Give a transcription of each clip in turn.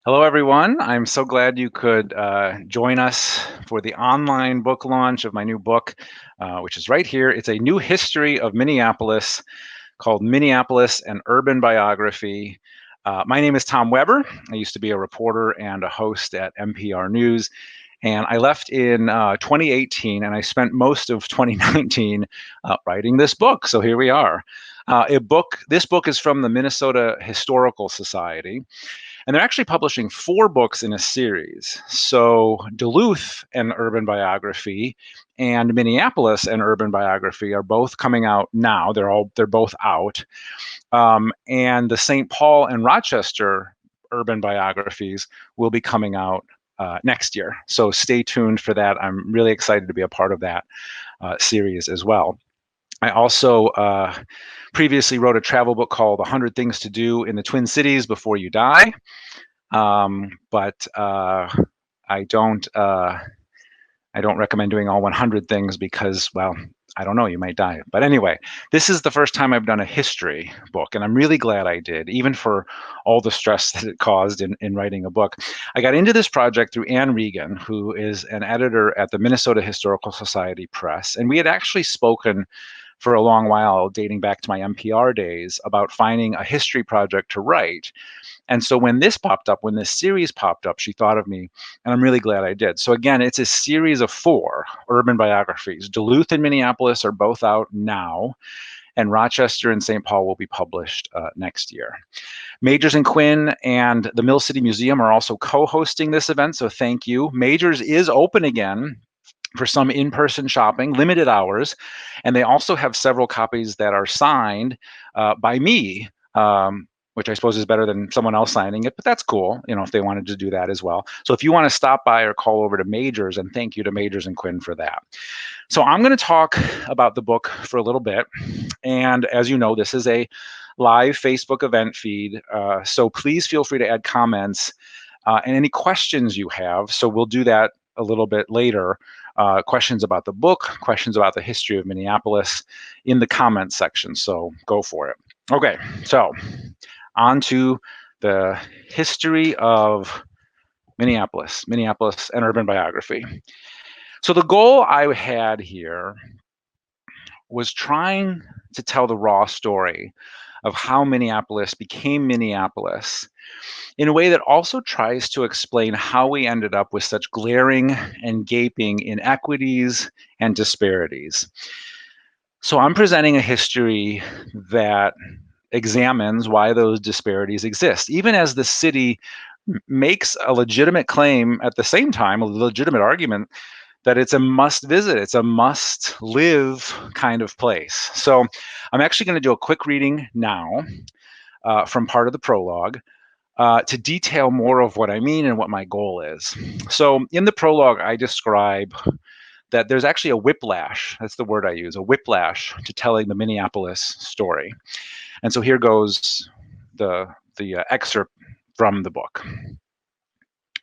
Hello, everyone. I'm so glad you could join us for the online book launch of my new book, which is right here. It's a new history of Minneapolis called Minneapolis and Urban Biography. My name is Tom Weber. I used to be a reporter and a host at NPR News. And I left in 2018, and I spent most of 2019 writing this book. So here we are. This book is from the Minnesota Historical Society. And they're actually publishing 4 books in a series. So Duluth and Urban Biography and Minneapolis and Urban Biography are both coming out now. They're both out. And the St. Paul and Rochester urban biographies will be coming out next year. So stay tuned for that. I'm really excited to be a part of that series as well. I also previously wrote a travel book called 100 Things to Do in the Twin Cities Before You Die. But I don't recommend doing all 100 things because, well, I don't know, you might die. But anyway, this is the first time I've done a history book, and I'm really glad I did, even for all the stress that it caused in writing a book. I got into this project through Ann Regan, who is an editor at the Minnesota Historical Society Press, and we had actually spoken for a long while, dating back to my NPR days, about finding a history project to write. And so when this series popped up, she thought of me, and I'm really glad I did. So again, it's a series of 4 urban biographies. Duluth and Minneapolis are both out now, and Rochester and St. Paul will be published next year. Majors and Quinn and the Mill City Museum are also co-hosting this event, so thank you. Majors is open again for some in-person shopping, limited hours, and they also have several copies that are signed by me, which I suppose is better than someone else signing it, but that's cool, if they wanted to do that as well. So if you want to stop by or call over to Majors, and thank you to Majors and Quinn for that. So I'm going to talk about the book for a little bit, and as you know, this is a live Facebook event feed, so please feel free to add comments and any questions you have. So we'll do that a little bit later. Questions about the book, questions about the history of Minneapolis in the comments section. So go for it. Okay, so on to the history of Minneapolis and urban biography. So the goal I had here was trying to tell the raw story of how Minneapolis became Minneapolis in a way that also tries to explain how we ended up with such glaring and gaping inequities and disparities. So I'm presenting a history that examines why those disparities exist, even as the city makes a legitimate claim at the same time, a legitimate argument that it's a must visit, it's a must live kind of place. So I'm actually going to do a quick reading now from part of the prologue to detail more of what I mean and what my goal is. So in the prologue, I describe that there's actually a whiplash. That's the word I use, a whiplash to telling the Minneapolis story. And so here goes the excerpt from the book.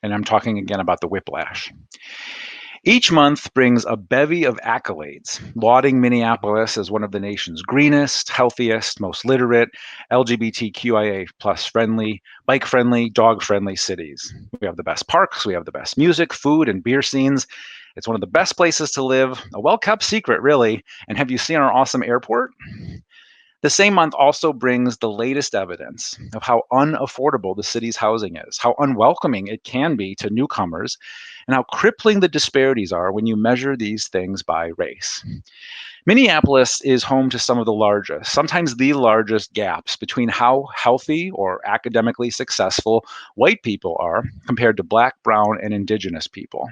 And I'm talking again about the whiplash. Each month brings a bevy of accolades, lauding Minneapolis as one of the nation's greenest, healthiest, most literate, LGBTQIA plus friendly, bike friendly, dog friendly cities. We have the best parks, we have the best music, food, and beer scenes. It's one of the best places to live, a well-kept secret, really. And have you seen our awesome airport? The same month also brings the latest evidence of how unaffordable the city's housing is, how unwelcoming it can be to newcomers, and how crippling the disparities are when you measure these things by race. Minneapolis is home to some of the largest, sometimes the largest gaps between how healthy or academically successful white people are compared to Black, brown, and indigenous people.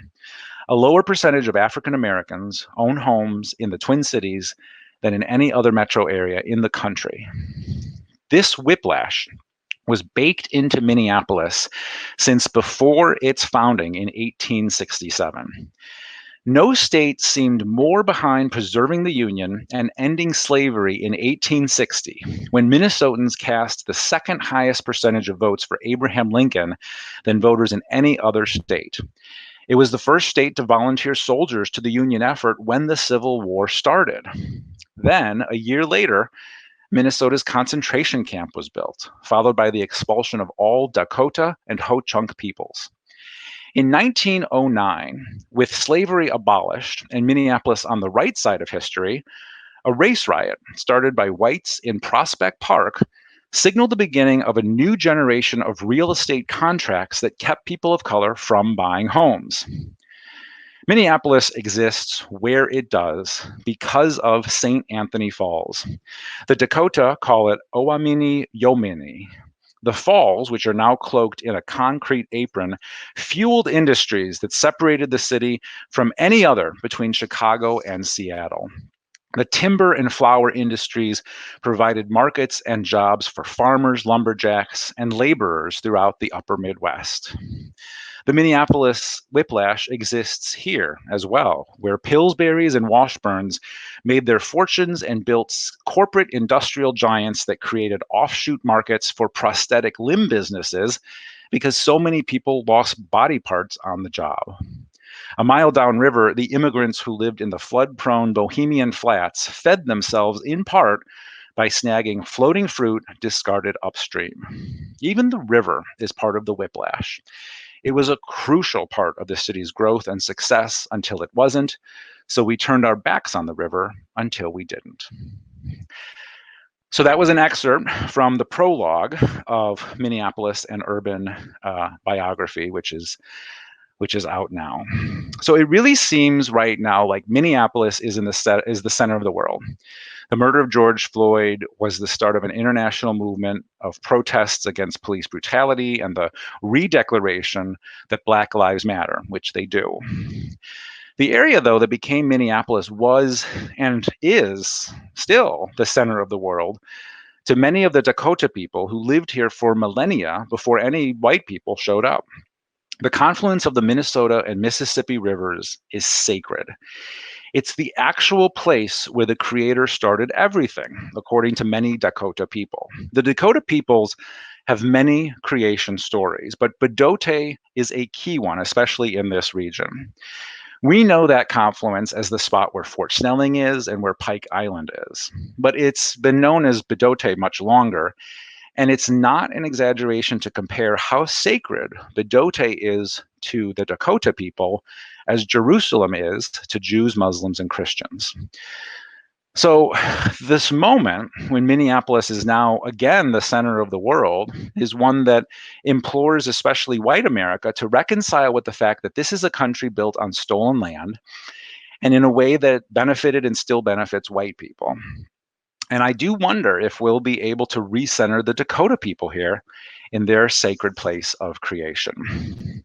A lower percentage of African Americans own homes in the Twin Cities than in any other metro area in the country. This whiplash was baked into Minneapolis since before its founding in 1867. No state seemed more behind preserving the Union and ending slavery in 1860, when Minnesotans cast the second highest percentage of votes for Abraham Lincoln than voters in any other state. It was the first state to volunteer soldiers to the Union effort when the Civil War started. Then, a year later, Minnesota's concentration camp was built, followed by the expulsion of all Dakota and Ho-Chunk peoples. In 1909, with slavery abolished and Minneapolis on the right side of history, a race riot started by whites in Prospect Park signaled the beginning of a new generation of real estate contracts that kept people of color from buying homes. Minneapolis exists where it does because of St. Anthony Falls. The Dakota call it Owamini Yomini. The falls, which are now cloaked in a concrete apron, fueled industries that separated the city from any other between Chicago and Seattle. The timber and flour industries provided markets and jobs for farmers, lumberjacks, and laborers throughout the upper Midwest. The Minneapolis Whiplash exists here as well, where Pillsbury's and Washburns made their fortunes and built corporate industrial giants that created offshoot markets for prosthetic limb businesses because so many people lost body parts on the job. A mile downriver, the immigrants who lived in the flood-prone Bohemian Flats fed themselves in part by snagging floating fruit discarded upstream. Even the river is part of the Whiplash. It was a crucial part of the city's growth and success until it wasn't, so we turned our backs on the river until we didn't. So that was an excerpt from the prologue of Minneapolis and Urban Biography, which is out now. So it really seems right now like Minneapolis is the center of the world. The murder of George Floyd was the start of an international movement of protests against police brutality and the redeclaration that Black Lives Matter, which they do. The area, though, that became Minneapolis was and is still the center of the world to many of the Dakota people who lived here for millennia before any white people showed up. The confluence of the Minnesota and Mississippi rivers is sacred. It's the actual place where the Creator started everything, according to many Dakota people. The Dakota peoples have many creation stories, but Bedote is a key one, especially in this region. We know that confluence as the spot where Fort Snelling is and where Pike Island is, but it's been known as Bedote much longer. And it's not an exaggeration to compare how sacred Bedote is to the Dakota people as Jerusalem is to Jews, Muslims, and Christians. So this moment when Minneapolis is now again the center of the world is one that implores especially white America to reconcile with the fact that this is a country built on stolen land and in a way that benefited and still benefits white people. And I do wonder if we'll be able to recenter the Dakota people here in their sacred place of creation.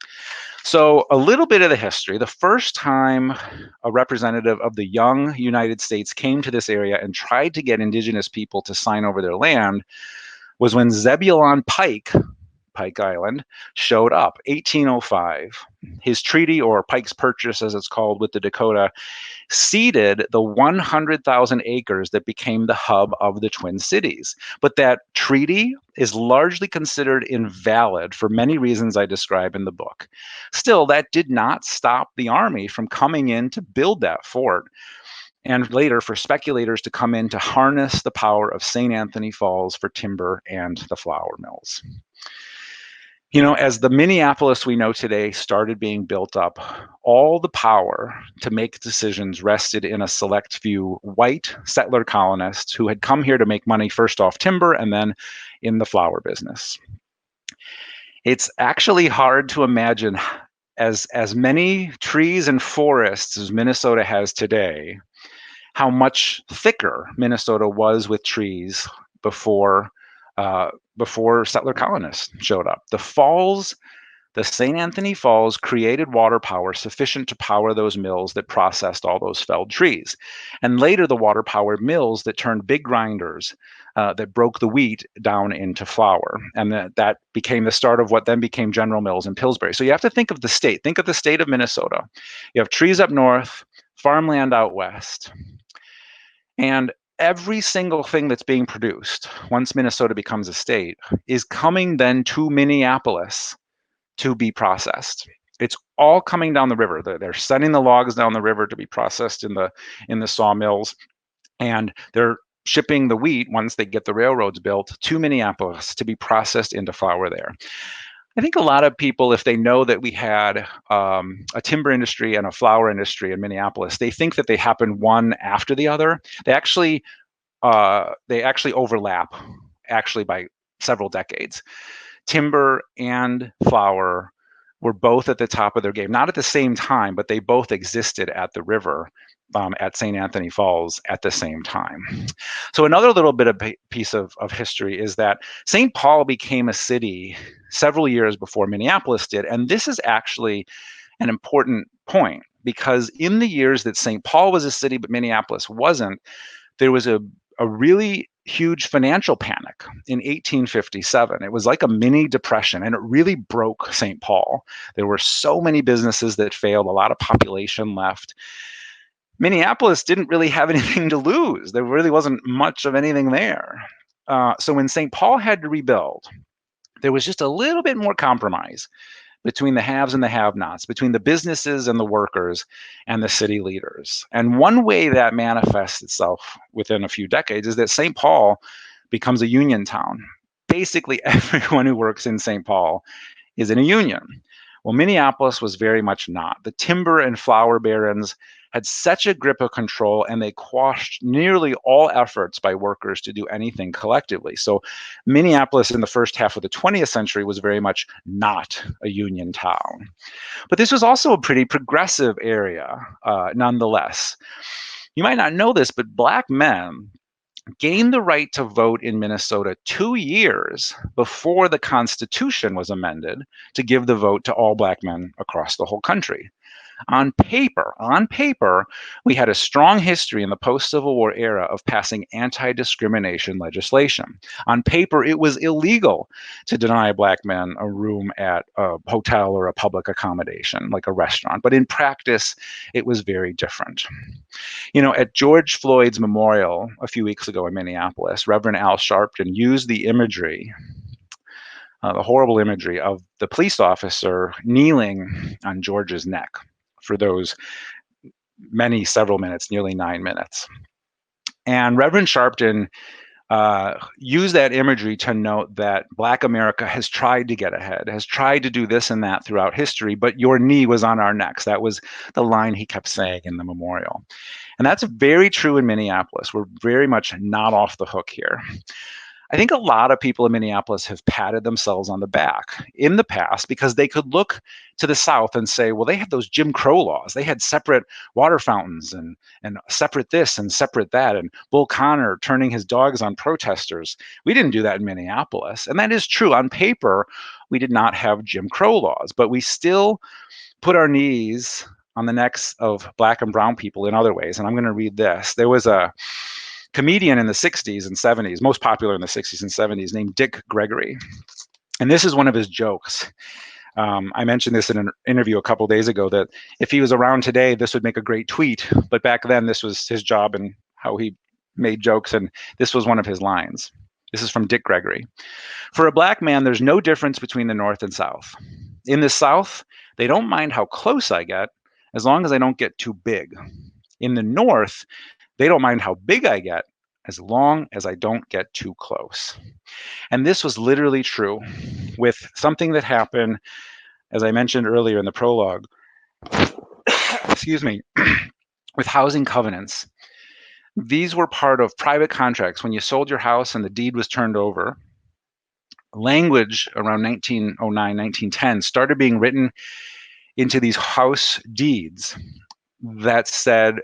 So a little bit of the history. The first time a representative of the young United States came to this area and tried to get indigenous people to sign over their land was when Zebulon Pike Island, showed up, 1805. His treaty, or Pike's Purchase as it's called, with the Dakota, ceded the 100,000 acres that became the hub of the Twin Cities. But that treaty is largely considered invalid for many reasons I describe in the book. Still, that did not stop the army from coming in to build that fort, and later for speculators to come in to harness the power of St. Anthony Falls for timber and the flour mills. You know, as the Minneapolis we know today started being built up, all the power to make decisions rested in a select few white settler colonists who had come here to make money first off timber and then in the flour business. It's actually hard to imagine as many trees and forests as Minnesota has today, how much thicker Minnesota was with trees before settler colonists showed up. The St. Anthony Falls created water power sufficient to power those mills that processed all those felled trees. And later, the water powered mills that turned big grinders that broke the wheat down into flour. And that became the start of what then became General Mills in Pillsbury. So you have to think of the state. Think of the state of Minnesota. You have trees up north, farmland out west. And every single thing that's being produced once Minnesota becomes a state is coming then to Minneapolis to be processed. It's all coming down the river. They're sending the logs down the river to be processed in the sawmills, and they're shipping the wheat, once they get the railroads built, to Minneapolis to be processed into flour there. I think a lot of people, if they know that we had a timber industry and a flour industry in Minneapolis, they think that they happen one after the other. They actually overlap, actually by several decades. Timber and flour were both at the top of their game, not at the same time, but they both existed at the river at St. Anthony Falls at the same time. So another little bit of piece of history is that St. Paul became a city several years before Minneapolis did. And this is actually an important point, because in the years that St. Paul was a city but Minneapolis wasn't, there was a really huge financial panic in 1857. It was like a mini depression, and it really broke St. Paul. There were so many businesses that failed, a lot of population left. Minneapolis didn't really have anything to lose. There really wasn't much of anything there. So when St. Paul had to rebuild, there was just a little bit more compromise between the haves and the have-nots, between the businesses and the workers and the city leaders. And one way that manifests itself within a few decades is that St. Paul becomes a union town. Basically, everyone who works in St. Paul is in a union. Well, Minneapolis was very much not. The timber and flour barons had such a grip of control, and they quashed nearly all efforts by workers to do anything collectively. So Minneapolis in the first half of the 20th century was very much not a union town. But this was also a pretty progressive area, nonetheless. You might not know this, but Black men gained the right to vote in Minnesota 2 years before the Constitution was amended to give the vote to all Black men across the whole country. On paper, we had a strong history in the post-Civil War era of passing anti-discrimination legislation. On paper, it was illegal to deny Black men a room at a hotel or a public accommodation, like a restaurant. But in practice, it was very different. You know, at George Floyd's memorial a few weeks ago in Minneapolis, Reverend Al Sharpton used the imagery, the horrible imagery of the police officer kneeling on George's neck for those several minutes, nearly 9 minutes. And Reverend Sharpton used that imagery to note that Black America has tried to get ahead, has tried to do this and that throughout history, but your knee was on our necks. That was the line he kept saying in the memorial. And that's very true in Minneapolis. We're very much not off the hook here. I think a lot of people in Minneapolis have patted themselves on the back in the past because they could look to the South and say, well, they had those Jim Crow laws. They had separate water fountains and separate this and separate that. And Bull Connor turning his dogs on protesters. We didn't do that in Minneapolis. And that is true. On paper, we did not have Jim Crow laws, but we still put our knees on the necks of Black and brown people in other ways. And I'm going to read this. There was a comedian in the 60s and 70s, most popular in the 60s and 70s, named Dick Gregory. And this is one of his jokes. I mentioned this in an interview a couple days ago, that if he was around today, this would make a great tweet. But back then, this was his job and how he made jokes. And this was one of his lines. This is from Dick Gregory. For a Black man, there's no difference between the North and South. In the South, they don't mind how close I get as long as I don't get too big. In the North, they don't mind how big I get as long as I don't get too close. And this was literally true with something that happened, as I mentioned earlier in the prologue, excuse me, with housing covenants. These were part of private contracts. When you sold your house and the deed was turned over, language around 1909, 1910 started being written into these house deeds that said,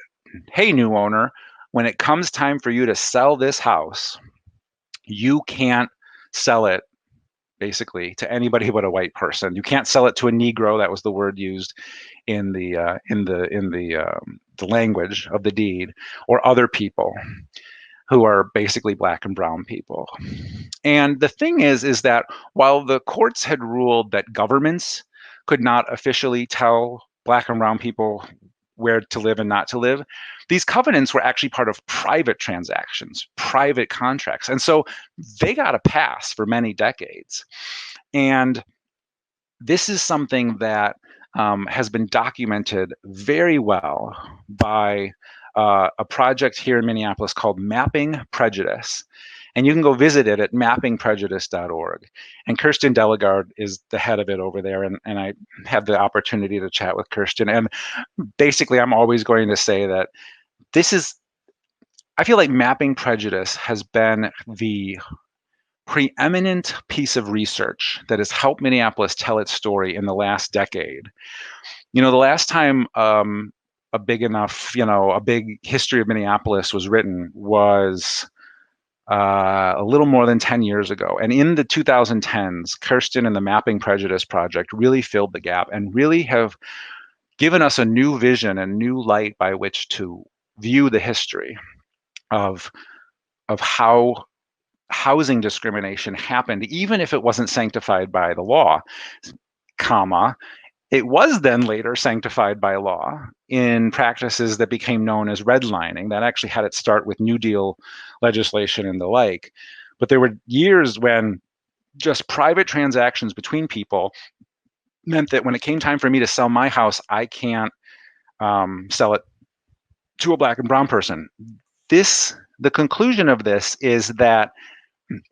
hey, new owner, when it comes time for you to sell this house, you can't sell it basically to anybody but a white person. You can't sell it to a Negro. That was the word used in the language of the deed, or other people who are basically Black and brown people. And the thing is that while the courts had ruled that governments could not officially tell Black and brown people where to live and not to live, these covenants were actually part of private transactions, private contracts. And so they got a pass for many decades. And this is something that has been documented very well by a project here in Minneapolis called Mapping Prejudice. And you can go visit it at mappingprejudice.org. And Kirsten Delegard is the head of it over there. And I had the opportunity to chat with Kirsten. And basically, I'm always going to say that I feel like Mapping Prejudice has been the preeminent piece of research that has helped Minneapolis tell its story in the last decade. The last time a big history of Minneapolis was written was a little more than 10 years ago. And in the 2010s, Kirsten and the Mapping Prejudice Project really filled the gap and really have given us a new vision and new light by which to view the history of how housing discrimination happened, even if it wasn't sanctified by the law, comma, it was then later sanctified by law in practices that became known as redlining. That actually had its start with New Deal legislation and the like. But there were years when just private transactions between people meant that when it came time for me to sell my house, I can't sell it to a Black and brown person. The conclusion of this is that,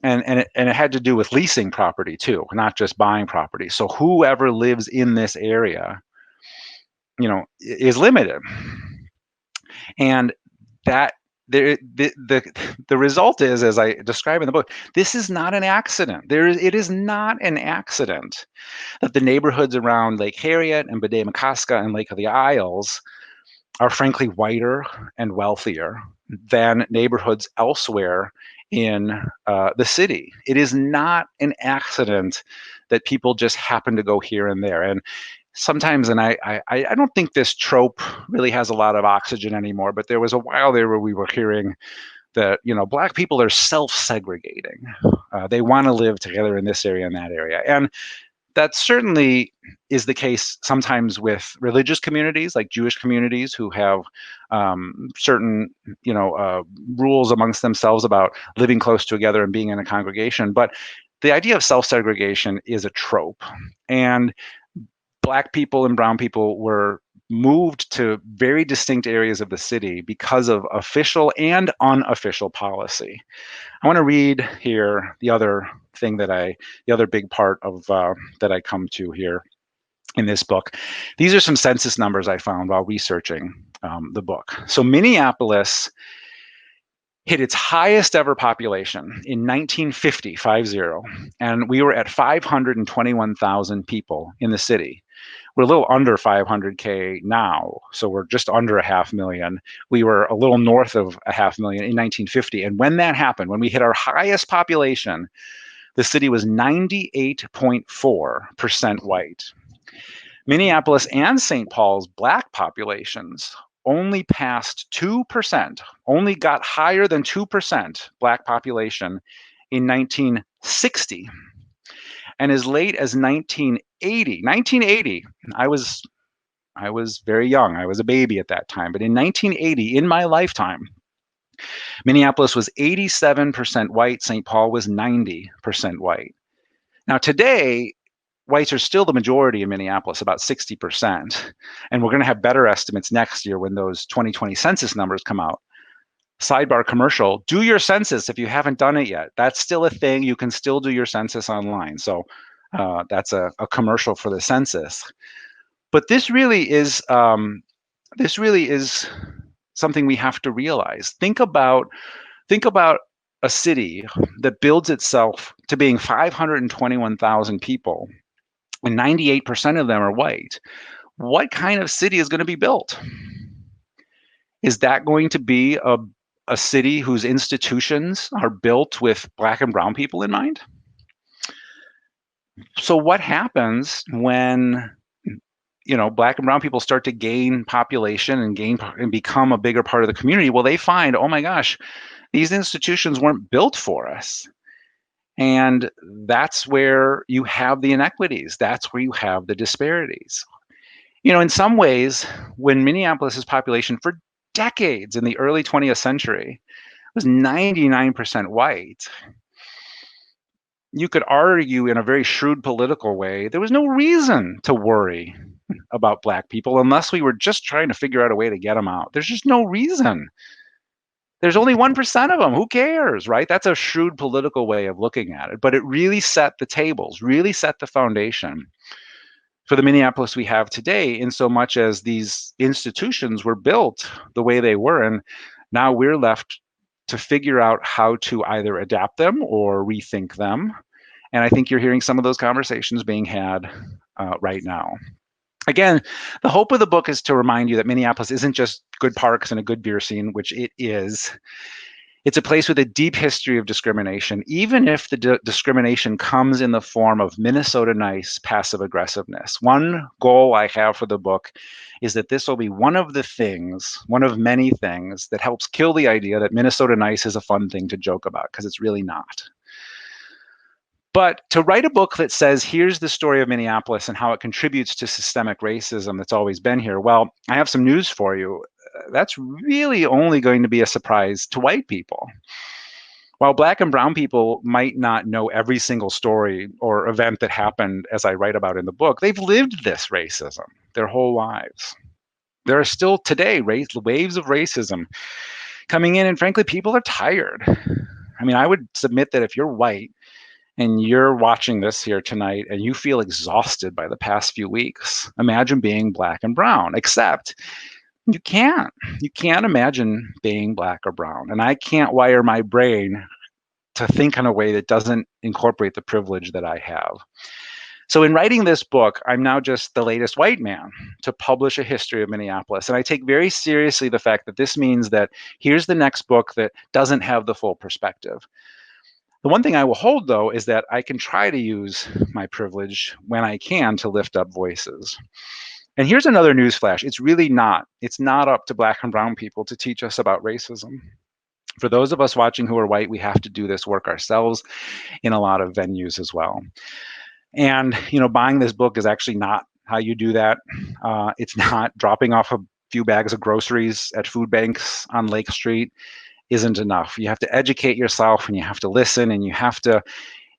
and it had to do with leasing property too, not just buying property. So whoever lives in this area, is limited, and that the result is, as I describe in the book, this is not an accident. It is not an accident that the neighborhoods around Lake Harriet and Bede-Makaska and Lake of the Isles are frankly whiter and wealthier than neighborhoods elsewhere in the city. It is not an accident that people just happen to go here and there. And sometimes, and I don't think this trope really has a lot of oxygen anymore, but there was a while there where we were hearing that, Black people are self-segregating. They want to live together in this area and that area. And that certainly is the case sometimes with religious communities, like Jewish communities, who have certain, rules amongst themselves about living close together and being in a congregation. But the idea of self-segregation is a trope, and Black people and brown people were moved to very distinct areas of the city because of official and unofficial policy. I want to read here the other big part of that I come to here in this book. These are some census numbers I found while researching the book. So Minneapolis hit its highest ever population in 1950, and we were at 521,000 people in the city. We're a little under 500K now, so we're just under 500,000. We were a little north of 500,000 in 1950. And when that happened, when we hit our highest population, the city was 98.4% white. Minneapolis and St. Paul's Black populations only passed 2%, only got higher than 2% Black population in 1960. And as late as 1980, I was very young. I was a baby at that time. But in 1980, in my lifetime, Minneapolis was 87% white. St. Paul was 90% white. Now today, whites are still the majority in Minneapolis, about 60%. And we're going to have better estimates next year when those 2020 census numbers come out. Sidebar commercial, do your census if you haven't done it yet. That's still a thing. You can still do your census online. So that's a commercial for the census. But this really is something we have to realize. Think about a city that builds itself to being 521,000 people, and 98% of them are white. What kind of city is going to be built? Is that going to be a city whose institutions are built with Black and brown people in mind? So what happens when Black and brown people start to gain population and become a bigger part of the community? Well, they find, oh my gosh, these institutions weren't built for us. And that's where you have the inequities. That's where you have the disparities. In some ways, when Minneapolis's population for decades in the early 20th century was 99% white, you could argue in a very shrewd political way, there was no reason to worry about Black people unless we were just trying to figure out a way to get them out. There's just no reason. There's only 1% of them. Who cares, right? That's a shrewd political way of looking at it. But it really set the tables, really set the foundation for the Minneapolis we have today, in so much as these institutions were built the way they were. And now we're left to figure out how to either adapt them or rethink them. And I think you're hearing some of those conversations being had right now. Again, the hope of the book is to remind you that Minneapolis isn't just good parks and a good beer scene, which it is. It's a place with a deep history of discrimination, even if the discrimination comes in the form of Minnesota nice passive aggressiveness. One goal I have for the book is that this will be one of the things, one of many things, that helps kill the idea that Minnesota nice is a fun thing to joke about, because it's really not. But to write a book that says, here's the story of Minneapolis and how it contributes to systemic racism that's always been here, well, I have some news for you. That's really only going to be a surprise to white people. While Black and brown people might not know every single story or event that happened, as I write about in the book, they've lived this racism their whole lives. There are still today waves of racism coming in, and frankly, people are tired. I mean, I would submit that if you're white and you're watching this here tonight and you feel exhausted by the past few weeks, imagine being Black and brown, except you can't. You can't imagine being Black or brown. And I can't wire my brain to think in a way that doesn't incorporate the privilege that I have. So in writing this book, I'm now just the latest white man to publish a history of Minneapolis. And I take very seriously the fact that this means that here's the next book that doesn't have the full perspective. The one thing I will hold, though, is that I can try to use my privilege when I can to lift up voices. And here's another newsflash. It's really not. It's not up to Black and brown people to teach us about racism. For those of us watching who are white, we have to do this work ourselves in a lot of venues as well. And, buying this book is actually not how you do that. It's not dropping off a few bags of groceries at food banks on Lake Street isn't enough. You have to educate yourself, and you have to listen, and you have to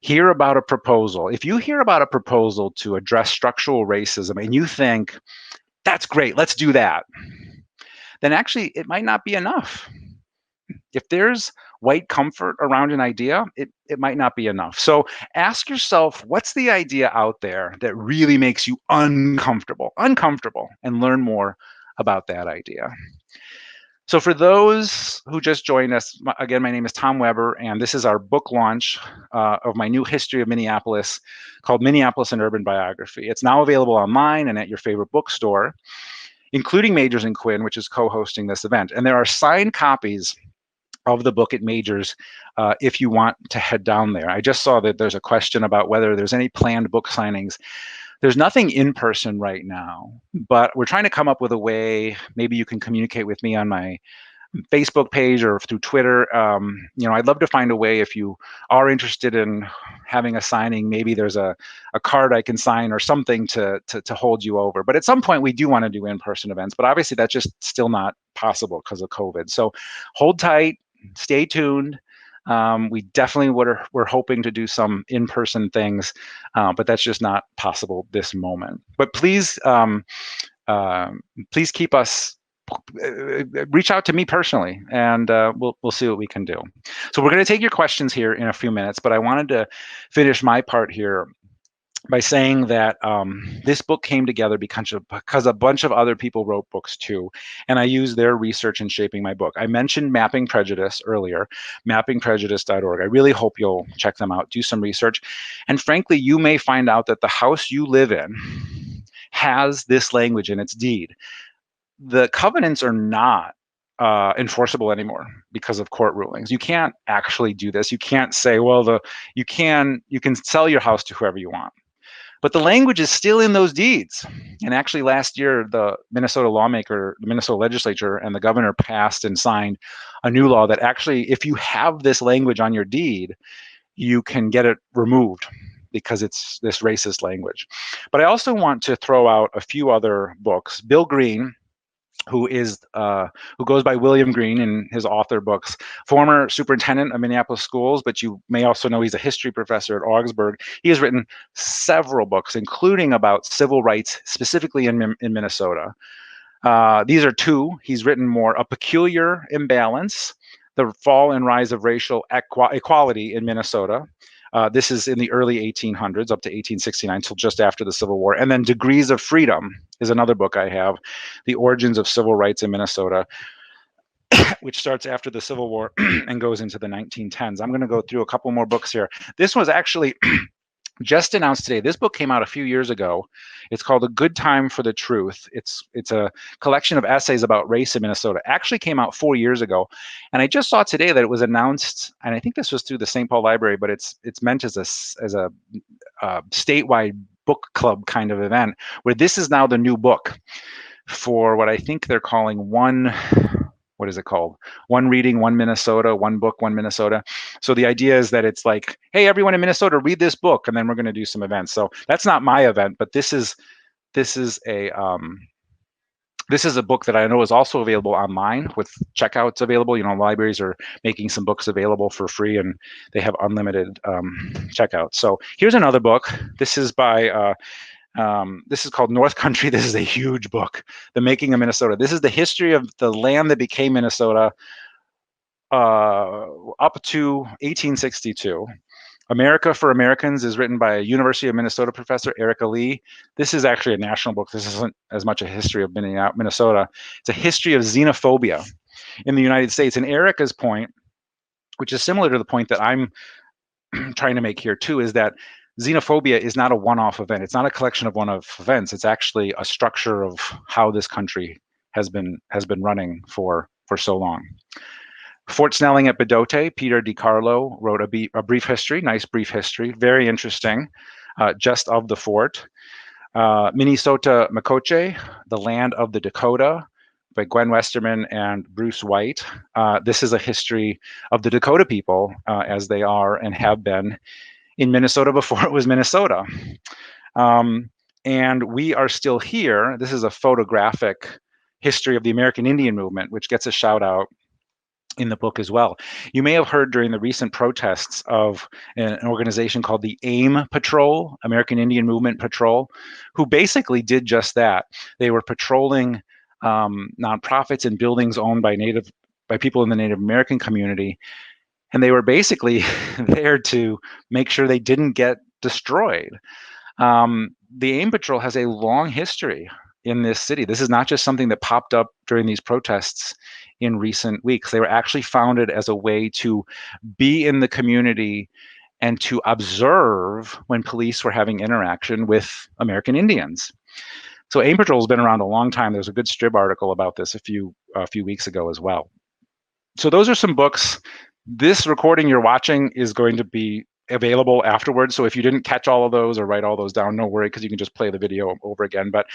hear about a proposal. If you hear about a proposal to address structural racism and you think, that's great, let's do that, then actually it might not be enough. If there's white comfort around an idea, it might not be enough. So ask yourself, what's the idea out there that really makes you uncomfortable, and learn more about that idea. So for those who just joined us, again, my name is Tom Weber, and this is our book launch of my new history of Minneapolis called Minneapolis and Urban Biography. It's now available online and at your favorite bookstore, including Majors and Quinn, which is co-hosting this event. And there are signed copies of the book at Majors if you want to head down there. I just saw that there's a question about whether there's any planned book signings. There's nothing in person right now, but we're trying to come up with a way. Maybe you can communicate with me on my Facebook page or through Twitter. I'd love to find a way, if you are interested in having a signing, maybe there's a card I can sign or something to hold you over. But at some point we do want to do in-person events, but obviously that's just still not possible because of COVID. So hold tight, stay tuned. We definitely we're hoping to do some in-person things, but that's just not possible this moment. But please keep us, reach out to me personally, and we'll see what we can do. So we're going to take your questions here in a few minutes, but I wanted to finish my part here by saying that this book came together because a bunch of other people wrote books too, and I used their research in shaping my book. I mentioned Mapping Prejudice earlier, mappingprejudice.org. I really hope you'll check them out, do some research, and frankly, you may find out that the house you live in has this language in its deed. The covenants are not enforceable anymore because of court rulings. You can't actually do this. You can't say, well, you can sell your house to whoever you want. But the language is still in those deeds. And actually last year, the Minnesota legislature and the governor passed and signed a new law that actually, if you have this language on your deed, you can get it removed because it's this racist language. But I also want to throw out a few other books. Bill Green who goes by William Green in his author books, former superintendent of Minneapolis schools, but you may also know he's a history professor at Augsburg. He has written several books, including about civil rights, specifically in Minnesota. These are two. He's written more: A Peculiar Imbalance, The Fall and Rise of Racial Equality in Minnesota. This is in the early 1800s, up to 1869, till just after the Civil War. And then Degrees of Freedom is another book I have, The Origins of Civil Rights in Minnesota, which starts after the Civil War and goes into the 1910s. I'm going to go through a couple more books here. This was actually just announced today. This book came out a few years ago. It's called A Good Time for the Truth. It's a collection of essays about race in Minnesota. Actually came out 4 years ago, and I just saw today that it was announced. And I think this was through the St. Paul Library, but it's meant as a statewide book club kind of event, where this is now the new book for what I think they're calling what is it called? One Reading, One Minnesota, One Book, One Minnesota. So the idea is that it's like, hey, everyone in Minnesota, read this book, and then we're going to do some events. So that's not my event, but this is a book that I know is also available online with checkouts available. Libraries are making some books available for free, and they have unlimited checkouts. So here's another book. This is by this is called North Country. This is a huge book, The Making of Minnesota. This is the history of the land that became Minnesota up to 1862. America for Americans is written by a University of Minnesota professor, Erica Lee. This is actually a national book. This isn't as much a history of Minnesota. It's a history of xenophobia in the United States. And Erica's point, which is similar to the point that I'm trying to make here too, is that xenophobia is not a one-off event. It's not a collection of one-off events. It's actually a structure of how this country has been running for so long. Fort Snelling at Bedote, Peter DiCarlo wrote a brief history, nice brief history, very interesting, just of the fort. Minnesota Makoche, The Land of the Dakota, by Gwen Westerman and Bruce White. This is a history of the Dakota people as they are and have been in Minnesota before it was Minnesota. And we are still here. This is a photographic history of the American Indian movement, which gets a shout out in the book as well. You may have heard during the recent protests of an organization called the AIM Patrol, American Indian Movement Patrol, who basically did just that. They were patrolling nonprofits and buildings owned by people in the Native American community. And they were basically there to make sure they didn't get destroyed. The AIM Patrol has a long history in this city. This is not just something that popped up during these protests in recent weeks. They were actually founded as a way to be in the community and to observe when police were having interaction with American Indians. So AIM Patrol has been around a long time. There's a good Strib article about this a few weeks ago as well. So those are some books. This recording you're watching is going to be available afterwards. So if you didn't catch all of those or write all those down, no worry, because you can just play the video over again. But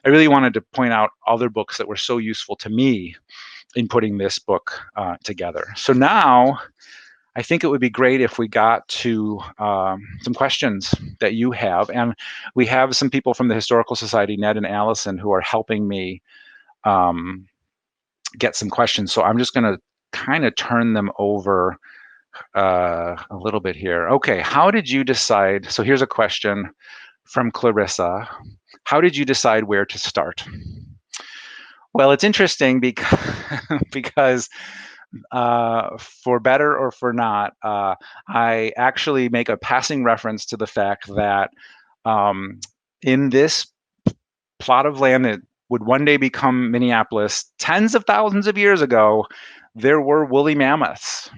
I really wanted to point out other books that were so useful to me in putting this book together. So now I think it would be great if we got to some questions that you have. And we have some people from the Historical Society, Ned and Allison, who are helping me get some questions. So I'm just going to kind of turn them over a little bit here. Okay, how did you decide? So here's a question from Clarissa. How did you decide where to start? Well, it's interesting because for better or for not, I actually make a passing reference to the fact that in this plot of land that would one day become Minneapolis, tens of thousands of years ago, there were woolly mammoths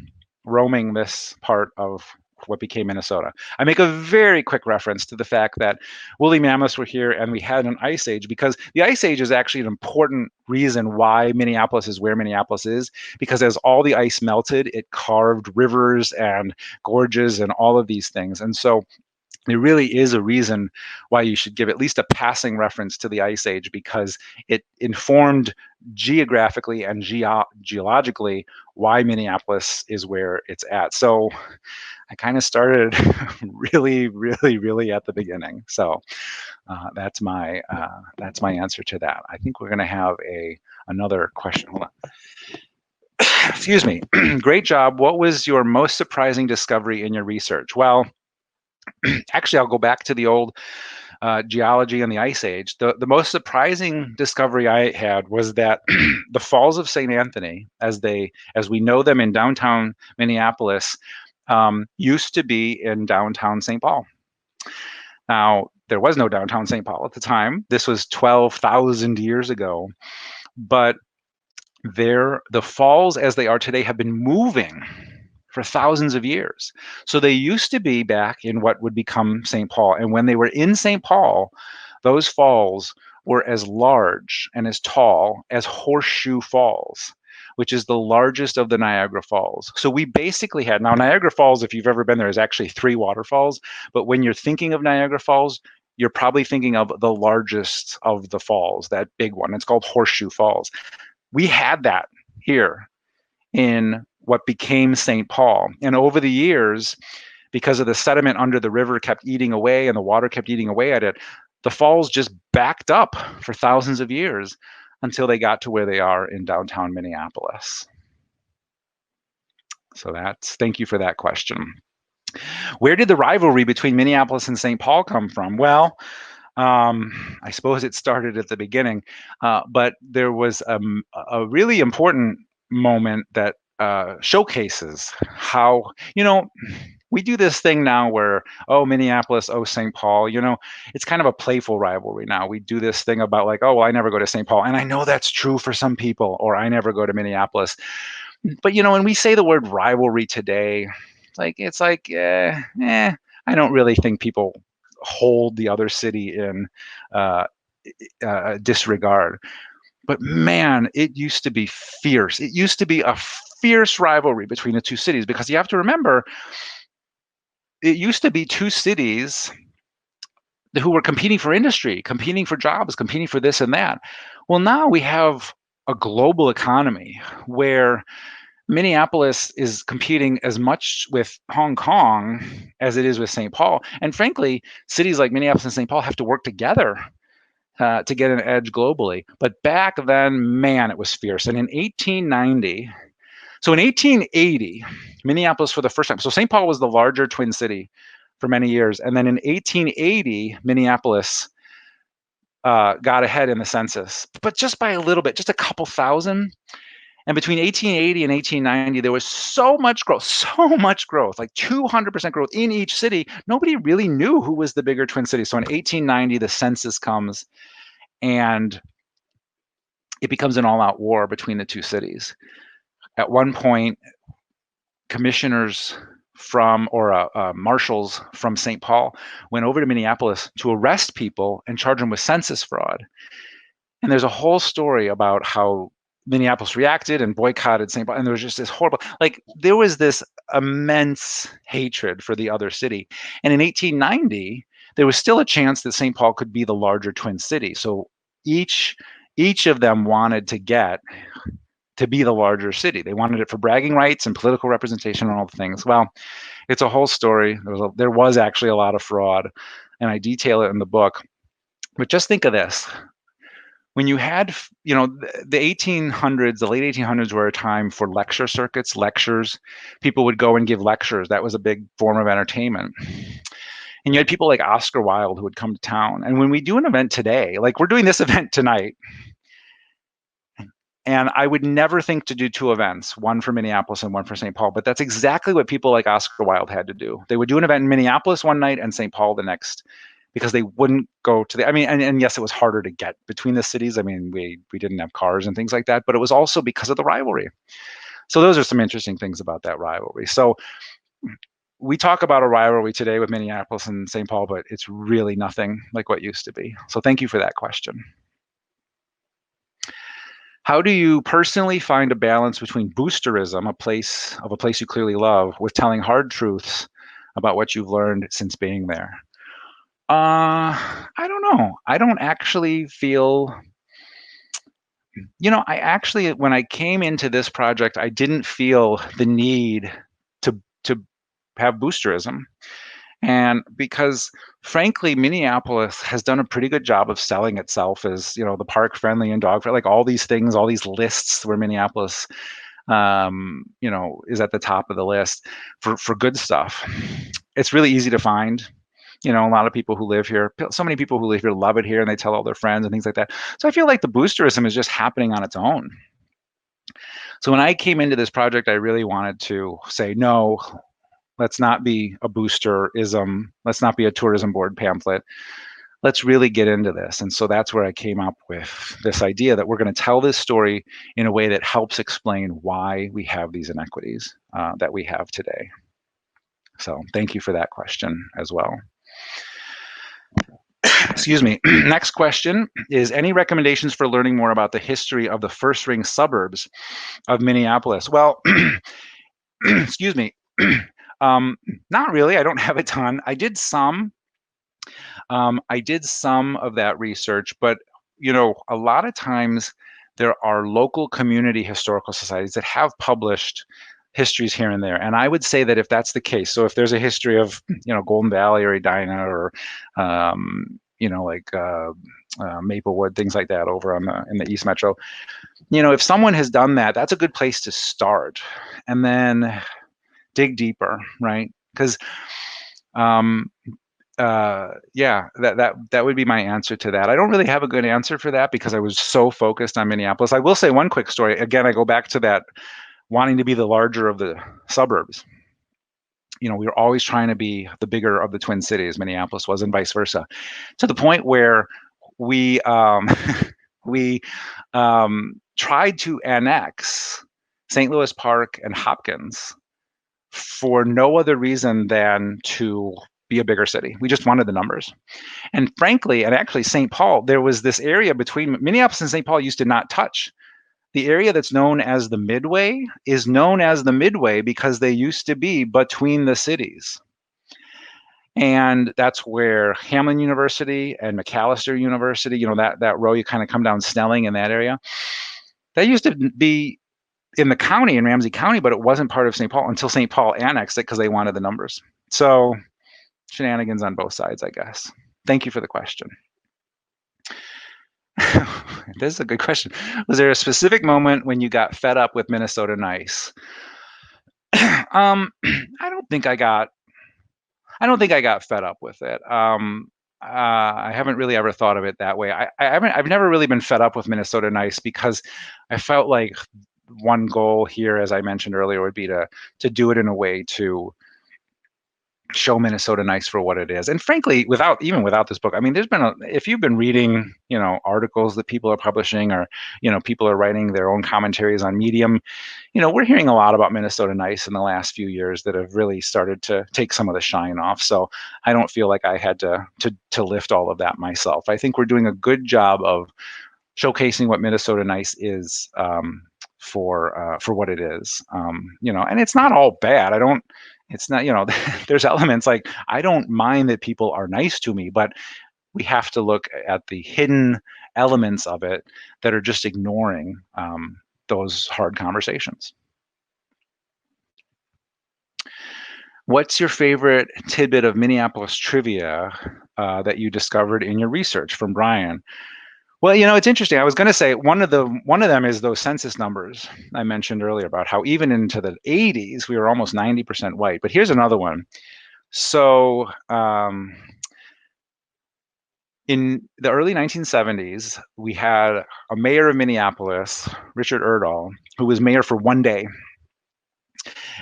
roaming this part of what became Minnesota. I make a very quick reference to the fact that woolly mammoths were here and we had an ice age, because the ice age is actually an important reason why Minneapolis is where Minneapolis is, because as all the ice melted, it carved rivers and gorges and all of these things. And so there really is a reason why you should give at least a passing reference to the Ice Age, because it informed geographically and geologically why Minneapolis is where it's at. So I kind of started really, really, really at the beginning. So that's my answer to that. I think we're going to have another question. Hold on. Excuse me. Great job. What was your most surprising discovery in your research? Well, actually, I'll go back to the old geology and the Ice Age. The most surprising discovery I had was that the Falls of St. Anthony, as we know them in downtown Minneapolis, used to be in downtown St. Paul. Now, there was no downtown St. Paul at the time. This was 12,000 years ago. But the falls as they are today have been moving for thousands of years. So they used to be back in what would become St. Paul. And when they were in St. Paul, those falls were as large and as tall as Horseshoe Falls, which is the largest of the Niagara Falls. So we basically had, now Niagara Falls, if you've ever been there, is actually 3 waterfalls. But when you're thinking of Niagara Falls, you're probably thinking of the largest of the falls, that big one. It's called Horseshoe Falls. We had that here in what became St. Paul. And over the years, because of the sediment under the river kept eating away and the water kept eating away at it, the falls just backed up for thousands of years until they got to where they are in downtown Minneapolis. So thank you for that question. Where did the rivalry between Minneapolis and St. Paul come from? Well, I suppose it started at the beginning, but there was a really important moment that showcases how, we do this thing now where, oh, Minneapolis, oh, St. Paul, it's kind of a playful rivalry now. We do this thing about like, oh, well, I never go to St. Paul. And I know that's true for some people, or I never go to Minneapolis. But, when we say the word rivalry today, I don't really think people hold the other city in disregard. But man, it used to be fierce. It used to be a fierce rivalry between the two cities, because you have to remember, it used to be two cities who were competing for industry, competing for jobs, competing for this and that. Well, now we have a global economy where Minneapolis is competing as much with Hong Kong as it is with St. Paul. And frankly, cities like Minneapolis and St. Paul have to work together to get an edge globally. But back then, man, it was fierce. And in 1890, so in 1880, Minneapolis for the first time, so St. Paul was the larger twin city for many years. And then in 1880, Minneapolis got ahead in the census, but just by a little bit, just a couple thousand. And between 1880 and 1890, there was so much growth, like 200% growth in each city. Nobody really knew who was the bigger twin city. So in 1890, the census comes and it becomes an all-out war between the two cities. At one point, commissioners marshals from St. Paul went over to Minneapolis to arrest people and charge them with census fraud. And there's a whole story about how Minneapolis reacted and boycotted St. Paul. And there was just this horrible, there was this immense hatred for the other city. And in 1890, there was still a chance that St. Paul could be the larger twin city. So each of them wanted to get to be the larger city. They wanted it for bragging rights and political representation and all the things. Well, it's a whole story. There was actually a lot of fraud, and I detail it in the book. But just think of this. When you had, the 1800s, the late 1800s were a time for lecture circuits, lectures. People would go and give lectures. That was a big form of entertainment. And you had people like Oscar Wilde who would come to town. And when we do an event today, like we're doing this event tonight, and I would never think to do 2 events, one for Minneapolis and one for St. Paul, but that's exactly what people like Oscar Wilde had to do. They would do an event in Minneapolis one night and St. Paul the next, because they wouldn't go to and yes, it was harder to get between the cities. We didn't have cars and things like that, but it was also because of the rivalry. So those are some interesting things about that rivalry. So we talk about a rivalry today with Minneapolis and St. Paul, but it's really nothing like what used to be. So thank you for that question. How do you personally find a balance between boosterism, a place you clearly love, with telling hard truths about what you've learned since being there? I don't know. I don't actually feel, I actually, when I came into this project, I didn't feel the need to have boosterism. And because frankly, Minneapolis has done a pretty good job of selling itself as, the park friendly and dog friendly, like all these things, all these lists where Minneapolis, is at the top of the list for good stuff. It's really easy to find. A lot of people who live here, so many people who live here love it here and they tell all their friends and things like that. So I feel like the boosterism is just happening on its own. So when I came into this project, I really wanted to say, no, let's not be a boosterism. Let's not be a tourism board pamphlet. Let's really get into this. And so that's where I came up with this idea that we're going to tell this story in a way that helps explain why we have these inequities that we have today. So thank you for that question as well. Excuse me. Next question is, any recommendations for learning more about the history of the first ring suburbs of Minneapolis? Well, excuse me. Not really. I don't have a ton. I did some of that research, but a lot of times there are local community historical societies that have published histories here and there. And I would say that if that's the case, so if there's a history of, Golden Valley or Edina or, like Maplewood, things like that over in the East Metro, if someone has done that, that's a good place to start and then dig deeper, right? Because yeah, that would be my answer to that. I don't really have a good answer for that because I was so focused on Minneapolis. I will say one quick story. Again, I go back to that wanting to be the larger of the suburbs. We were always trying to be the bigger of the Twin Cities, Minneapolis was, and vice versa, to the point where we we tried to annex St. Louis Park and Hopkins for no other reason than to be a bigger city. We just wanted the numbers. And frankly, and actually St. Paul, there was this area between Minneapolis and St. Paul used to not touch. The area that's known as the Midway is known as the Midway because they used to be between the cities. And that's where Hamline University and Macalester University, that row, you kind of come down Snelling in that area. That used to be in the county, in Ramsey County, but it wasn't part of St. Paul until St. Paul annexed it because they wanted the numbers. So shenanigans on both sides, I guess. Thank you for the question. This is a good question. Was there a specific moment when you got fed up with Minnesota Nice? I don't think I got fed up with it. I haven't really ever thought of it that way. I've never really been fed up with Minnesota Nice because I felt like one goal here, as I mentioned earlier, would be to do it in a way to show Minnesota Nice for what it is. And frankly, without this book, I mean, there's been if you've been reading, articles that people are publishing or, people are writing their own commentaries on Medium, we're hearing a lot about Minnesota Nice in the last few years that have really started to take some of the shine off. So I don't feel like I had to lift all of that myself. I think we're doing a good job of showcasing what Minnesota Nice is for what it is. And it's not all bad. It's not, there's elements like I don't mind that people are nice to me, but we have to look at the hidden elements of it that are just ignoring those hard conversations. What's your favorite tidbit of Minneapolis trivia that you discovered in your research? From Brian. Well, it's interesting. I was going to say one of them is those census numbers I mentioned earlier about how even into the 80s we were almost 90% white. But here's another one. So in the early 1970s, we had a mayor of Minneapolis, Richard Erdahl, who was mayor for one day.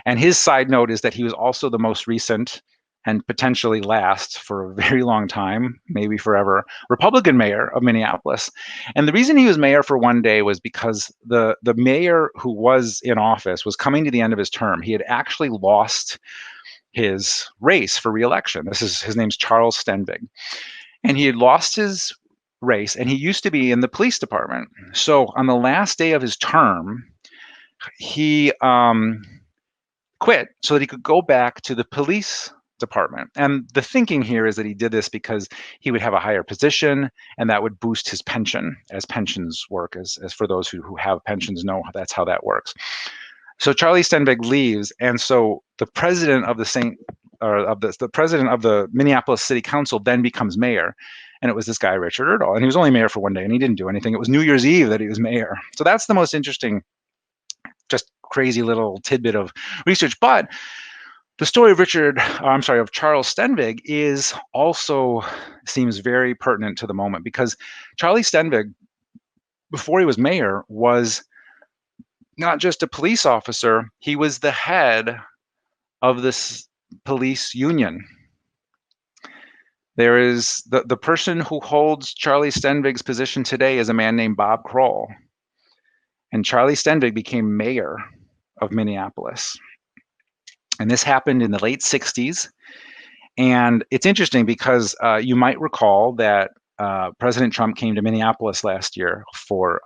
And his side note is that he was also the most recent and potentially last for a very long time, maybe forever, Republican mayor of Minneapolis. And the reason he was mayor for one day was because the mayor who was in office was coming to the end of his term. He had actually lost his race for re-election. His name's Charles Stenbig. And he had lost his race, and he used to be in the police department. So on the last day of his term, he quit so that he could go back to the police department. And the thinking here is that he did this because he would have a higher position and that would boost his pension, as pensions work, as for those who have pensions know that's how that works. So Charlie Stenvig leaves, and so the president of the president of the Minneapolis City Council then becomes mayor. And it was this guy, Richard Erdahl. And he was only mayor for one day and he didn't do anything. It was New Year's Eve that he was mayor. So that's the most interesting, just crazy little tidbit of research. But the story of of Charles Stenvig seems very pertinent to the moment, because Charlie Stenvig, before he was mayor, was not just a police officer, he was the head of this police union. There is the person who holds Charlie Stenvig's position today is a man named Bob Kroll. And Charlie Stenvig became mayor of Minneapolis. And this happened in the late 60s. And it's interesting because you might recall that President Trump came to Minneapolis last year for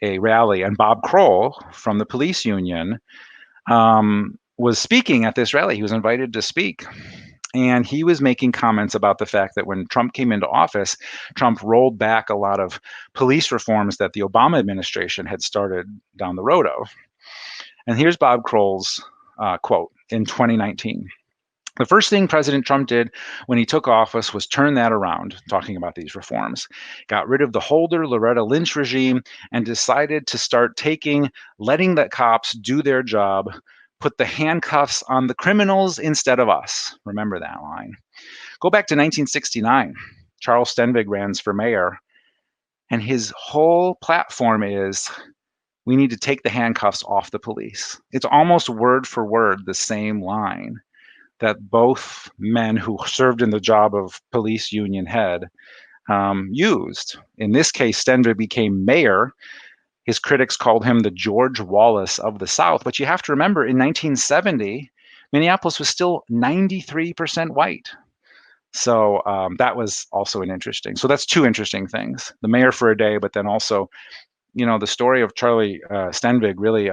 a rally, and Bob Kroll from the police union was speaking at this rally. He was invited to speak. And he was making comments about the fact that when Trump came into office, Trump rolled back a lot of police reforms that the Obama administration had started down the road of. And here's Bob Kroll's quote in 2019. The first thing President Trump did when he took office was turn that around, talking about these reforms. Got rid of the Holder, Loretta Lynch regime and decided to start letting the cops do their job, put the handcuffs on the criminals instead of us. Remember that line. Go back to 1969. Charles Stenvig runs for mayor, and his whole platform is, we need to take the handcuffs off the police. It's almost word for word the same line that both men who served in the job of police union head used. In this case, Stenvig became mayor. His critics called him the George Wallace of the South. But you have to remember, in 1970, Minneapolis was still 93% white. So that was also an interesting. So that's two interesting things. The mayor for a day, but then also, the story of Charlie Stenvig really,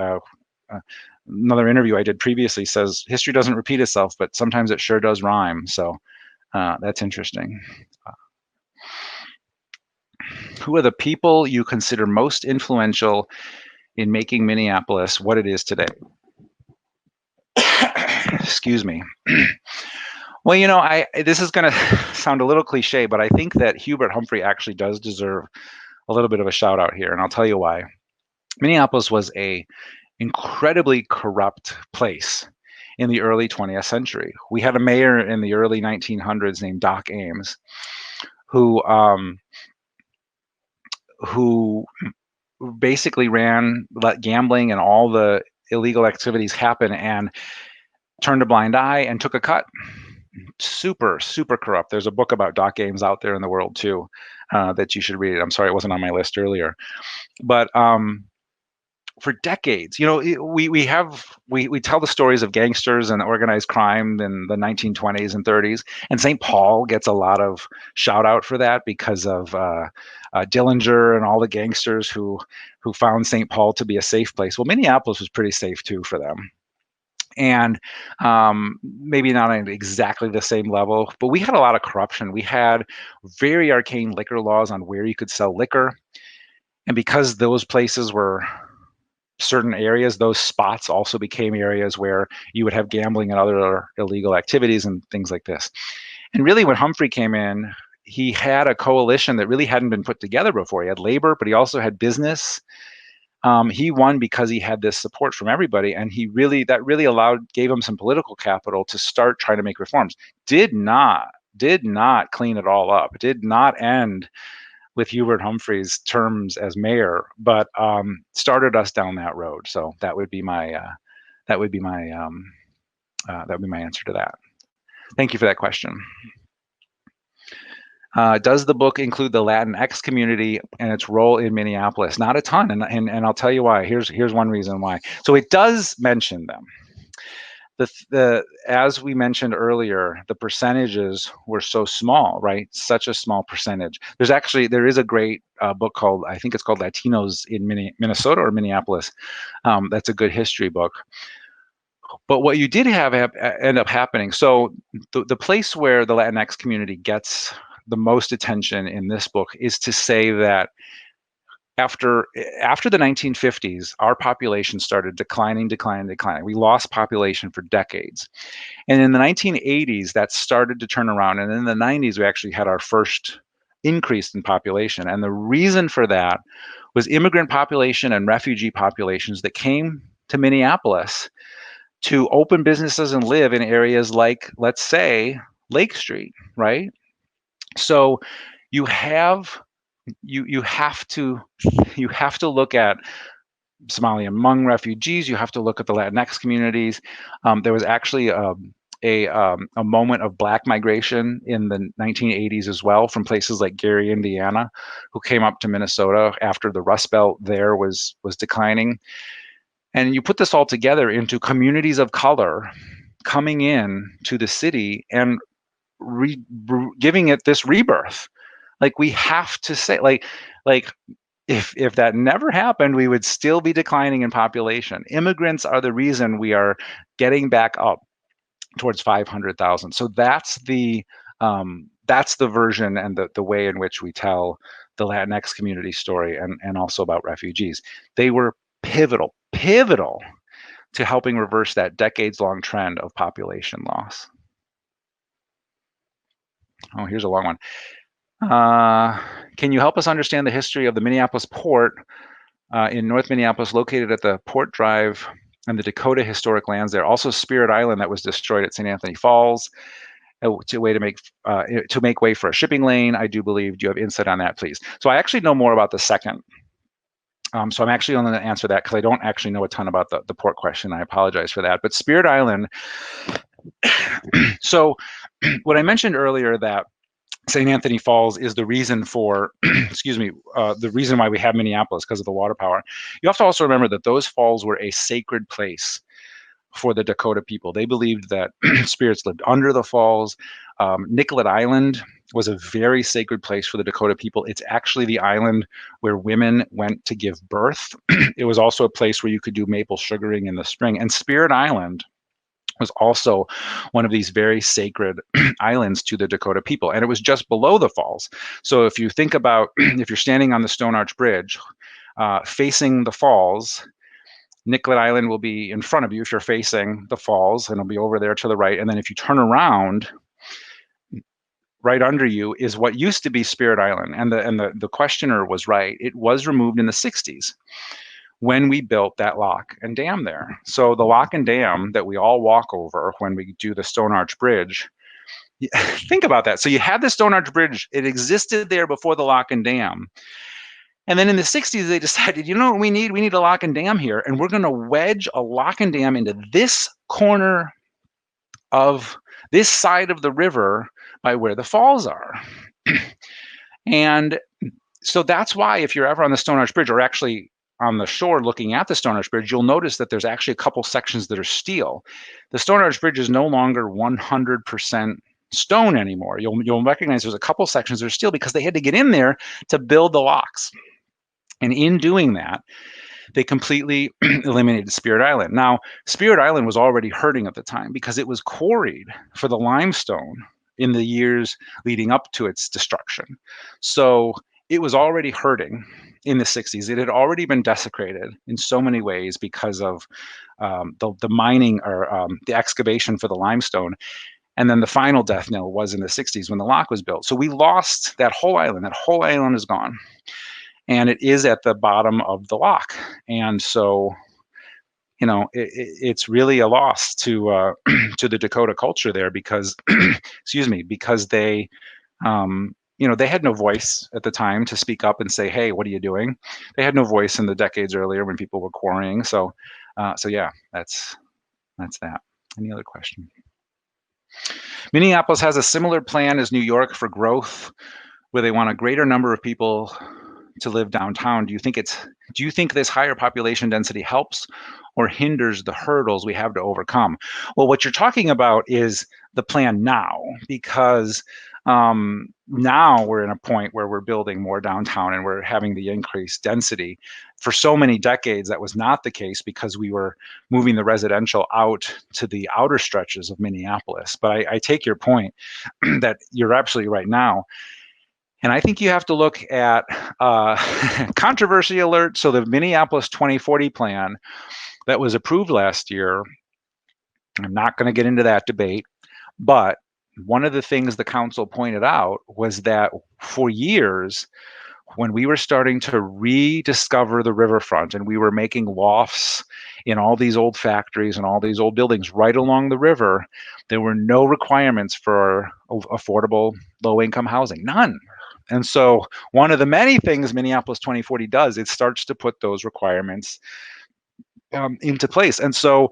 another interview I did previously says history doesn't repeat itself, but sometimes it sure does rhyme. So that's interesting. Who are the people you consider most influential in making Minneapolis what it is today? Excuse me. Well, this is going to sound a little cliche, but I think that Hubert Humphrey actually does deserve a little bit of a shout out here, and I'll tell you why. Minneapolis was a incredibly corrupt place in the early 20th century. We had a mayor in the early 1900s named Doc Ames, who basically let gambling and all the illegal activities happen and turned a blind eye and took a cut. Super, super corrupt. There's a book about Doc Ames out there in the world too, that you should read. I'm sorry it wasn't on my list earlier, but for decades, we tell the stories of gangsters and organized crime in the 1920s and 30s, and St. Paul gets a lot of shout out for that because of Dillinger and all the gangsters who found St. Paul to be a safe place. Well, Minneapolis was pretty safe too for them. And maybe not on exactly the same level, but we had a lot of corruption. We had very arcane liquor laws on where you could sell liquor. And because those places were certain areas, those spots also became areas where you would have gambling and other illegal activities and things like this. And really, when Humphrey came in, he had a coalition that really hadn't been put together before. He had labor, but he also had business. He won because he had this support from everybody, and gave him some political capital to start trying to make reforms. Did not clean it all up. Did not end with Hubert Humphrey's terms as mayor, but started us down that road. So that would be my answer to that. Thank you for that question. Does the book include the Latinx community and its role in Minneapolis? Not a ton, and I'll tell you why. Here's one reason why. So it does mention them. As we mentioned earlier, the percentages were so small, right? Such a small percentage. There is a great book called, I think it's called Latinos in Minnesota or Minneapolis. That's a good history book. But what you did have end up happening, so the place where the Latinx community gets the most attention in this book is to say that after the 1950s, our population started declining. We lost population for decades. And in the 1980s, that started to turn around. And in the 90s, we actually had our first increase in population. And the reason for that was immigrant population and refugee populations that came to Minneapolis to open businesses and live in areas like, let's say, Lake Street, right? So you have you have to look at Somali and Hmong refugees. You have to look at the Latinx communities. There was actually a moment of Black migration in the 1980s as well, from places like Gary, Indiana, who came up to Minnesota after the Rust Belt there was declining. And you put this all together into communities of color coming in to the city and giving it this rebirth. Like, we have to say, like if that never happened, we would still be declining in population. Immigrants are the reason we are getting back up towards 500,000. So that's the version and the way in which we tell the Latinx community story, and also about refugees. They were pivotal to helping reverse that decades-long trend of population loss. Oh, here's a long one. Can you help us understand the history of the Minneapolis port in North Minneapolis, located at the Port Drive and the Dakota historic lands there? Also, Spirit Island that was destroyed at St. Anthony Falls to make way for a shipping lane, I do believe. Do you have insight on that, please? So I actually know more about the second. So I'm actually only going to answer that because I don't actually know a ton about the port question. I apologize for that. But Spirit Island, so what I mentioned earlier, that St. Anthony Falls is the reason for, the reason why we have Minneapolis, because of the water power. You have to also remember that those falls were a sacred place for the Dakota people. They believed that spirits lived under the falls. Nicollet Island was a very sacred place for the Dakota people. It's actually the island where women went to give birth. It was also a place where you could do maple sugaring in the spring. And Spirit Island was also one of these very sacred islands to the Dakota people. And it was just below the falls. So if you think about, if you're standing on the Stone Arch Bridge, facing the falls, Nicollet Island will be in front of you if you're facing the falls, and it'll be over there to the right. And then if you turn around, right under you is what used to be Spirit Island. And the questioner was right. It was removed in the 60s when we built that lock and dam there. So the lock and dam that we all walk over when we do the Stone Arch Bridge, think about that. So you had the Stone Arch Bridge. It existed there before the lock and dam. And then in the 60s, they decided, you know what we need? We need a lock and dam here. And we're going to wedge a lock and dam into this corner of this side of the river by where the falls are. And so that's why, if you're ever on the Stone Arch Bridge, or actually on the shore looking at the Stone Arch Bridge, you'll notice that there's actually a couple sections that are steel. The Stone Arch Bridge is no longer 100% stone anymore. You'll recognize there's a couple sections that are steel because they had to get in there to build the locks. And in doing that, they completely eliminated Spirit Island. Now, Spirit Island was already hurting at the time because it was quarried for the limestone in the years leading up to its destruction. So it was already hurting in the 60s. It had already been desecrated in so many ways because of the mining, or the excavation for the limestone. And then the final death knell was in the 60s when the lock was built. So we lost that whole island. That whole island is gone. And it is at the bottom of the lock. And so, you know, it's really a loss to to the Dakota culture there, because, because they, they had no voice at the time to speak up and say, hey, what are you doing? They had no voice in the decades earlier when people were quarrying. So yeah, that's that. Any other question? Minneapolis has a similar plan as New York for growth, where they want a greater number of people to live downtown. Do you think this higher population density helps or hinders the hurdles we have to overcome? Well, what you're talking about is the plan now, because Now we're in a point where we're building more downtown and we're having the increased density. For so many decades, that was not the case because we were moving the residential out to the outer stretches of Minneapolis. But I take your point that you're absolutely right now. And I think you have to look at controversy alert. So the Minneapolis 2040 plan that was approved last year, I'm not going to get into that debate, but one of the things the council pointed out was that for years, when we were starting to rediscover the riverfront and we were making lofts in all these old factories and all these old buildings right along the river, there were no requirements for affordable low-income housing, none. And so one of the many things Minneapolis 2040 does, it starts to put those requirements into place. And so,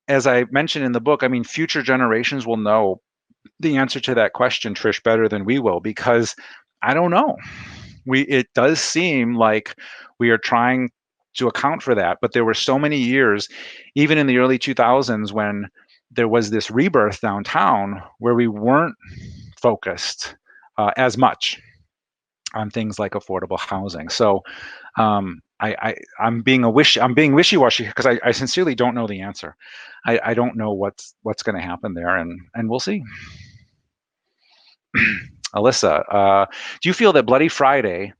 as I mentioned in the book, I mean, future generations will know the answer to that question, Trish, better than we will, because I don't know. It does seem like we are trying to account for that, but there were so many years, even in the early 2000s, when there was this rebirth downtown where we weren't focused as much on things like affordable housing. So I'm being wishy-washy because I sincerely don't know the answer. I don't know what's going to happen there, and we'll see. Alyssa, do you feel that Bloody Friday,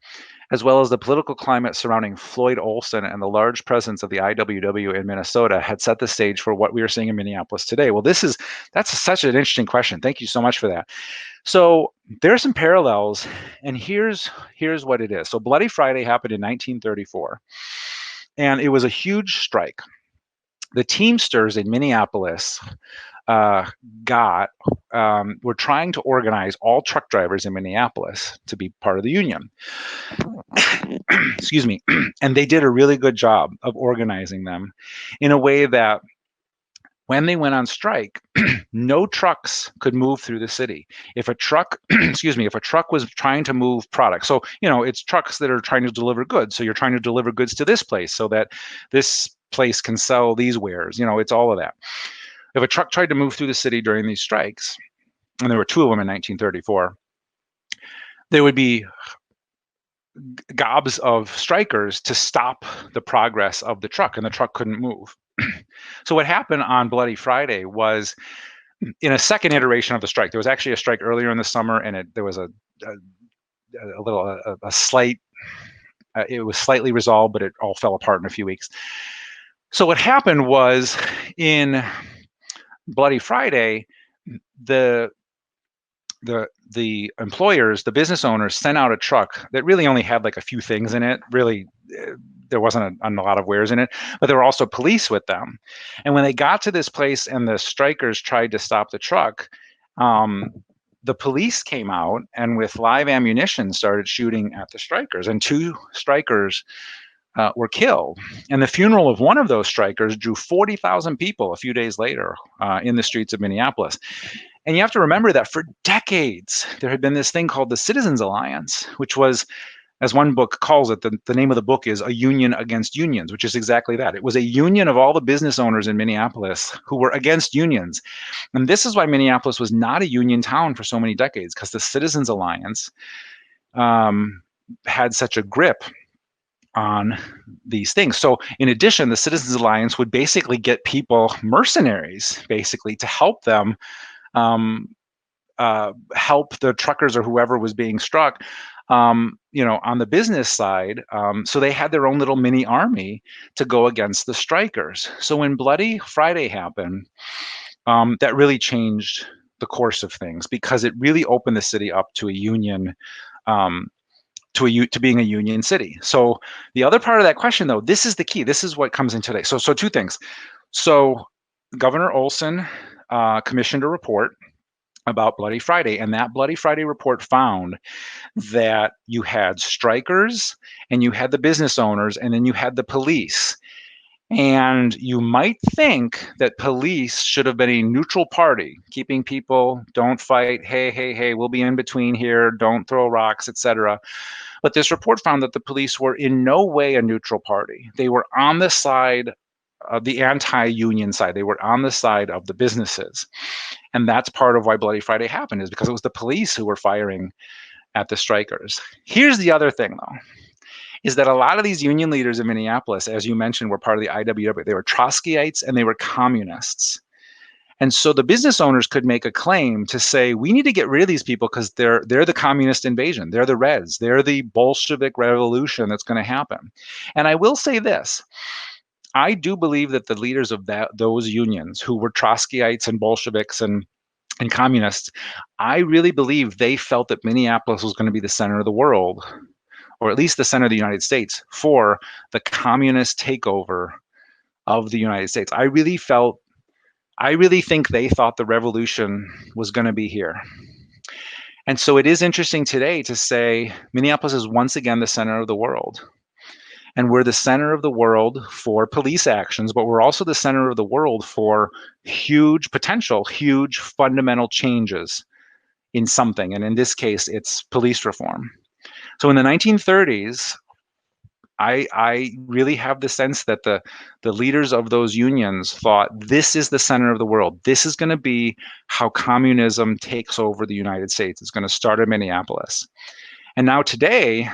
as well as the political climate surrounding Floyd Olson and the large presence of the IWW in Minnesota, had set the stage for what we are seeing in Minneapolis today? Well, that's such an interesting question. Thank you so much for that. So there are some parallels, and here's what it is. So Bloody Friday happened in 1934, and it was a huge strike. The Teamsters in Minneapolis were trying to organize all truck drivers in Minneapolis to be part of the union. Excuse me. And they did a really good job of organizing them in a way that when they went on strike, no trucks could move through the city. If a truck, if a truck was trying to move products, so, it's trucks that are trying to deliver goods. So you're trying to deliver goods to this place so that this place can sell these wares. It's all of that. If a truck tried to move through the city during these strikes, and there were two of them in 1934, there would be gobs of strikers to stop the progress of the truck, and the truck couldn't move. So what happened on Bloody Friday was, in a second iteration of the strike, there was actually a strike earlier in the summer, and there was a slight, it was slightly resolved, but it all fell apart in a few weeks. So what happened was, in Bloody Friday, the employers, the business owners, sent out a truck that really only had like a few things in it. Really, there wasn't a lot of wares in it, but there were also police with them. And when they got to this place and the strikers tried to stop the truck, the police came out and with live ammunition started shooting at the strikers, and two strikers were killed. And the funeral of one of those strikers drew 40,000 people a few days later in the streets of Minneapolis. And you have to remember that for decades, there had been this thing called the Citizens Alliance, which was, as one book calls it, the name of the book is A Union Against Unions, which is exactly that. It was a union of all the business owners in Minneapolis who were against unions. And this is why Minneapolis was not a union town for so many decades, because the Citizens Alliance had such a grip on these things. So in addition, the Citizens Alliance would basically get people, mercenaries, basically, to help them help the truckers or whoever was being struck, on the business side. So they had their own little mini army to go against the strikers. So when Bloody Friday happened, that really changed the course of things, because it really opened the city up to a union, to being a union city. So the other part of that question, though, this is the key. This is what comes in today. So two things. So Governor Olson commissioned a report about Bloody Friday, and that Bloody Friday report found that you had strikers and you had the business owners and then you had the police. And you might think that police should have been a neutral party, keeping people, don't fight, hey, we'll be in between here, don't throw rocks, etc. But this report found that the police were in no way a neutral party. They were on the side the anti-union side. They were on the side of the businesses. And that's part of why Bloody Friday happened, is because it was the police who were firing at the strikers. Here's the other thing, though, is that a lot of these union leaders in Minneapolis, as you mentioned, were part of the IWW. They were Trotskyites and they were communists. And so the business owners could make a claim to say, we need to get rid of these people because they're the communist invasion. They're the Reds. They're the Bolshevik revolution that's going to happen. And I will say this. I do believe that the leaders of those unions, who were Trotskyites and Bolsheviks and communists, I really believe they felt that Minneapolis was going to be the center of the world, or at least the center of the United States, for the communist takeover of the United States. I really think they thought the revolution was going to be here. And so it is interesting today to say Minneapolis is once again the center of the world. And we're the center of the world for police actions, but we're also the center of the world for huge fundamental changes in something. And in this case, it's police reform. So in the 1930s, I really have the sense that the leaders of those unions thought this is the center of the world. This is going to be how communism takes over the United States. It's going to start in Minneapolis. And now today,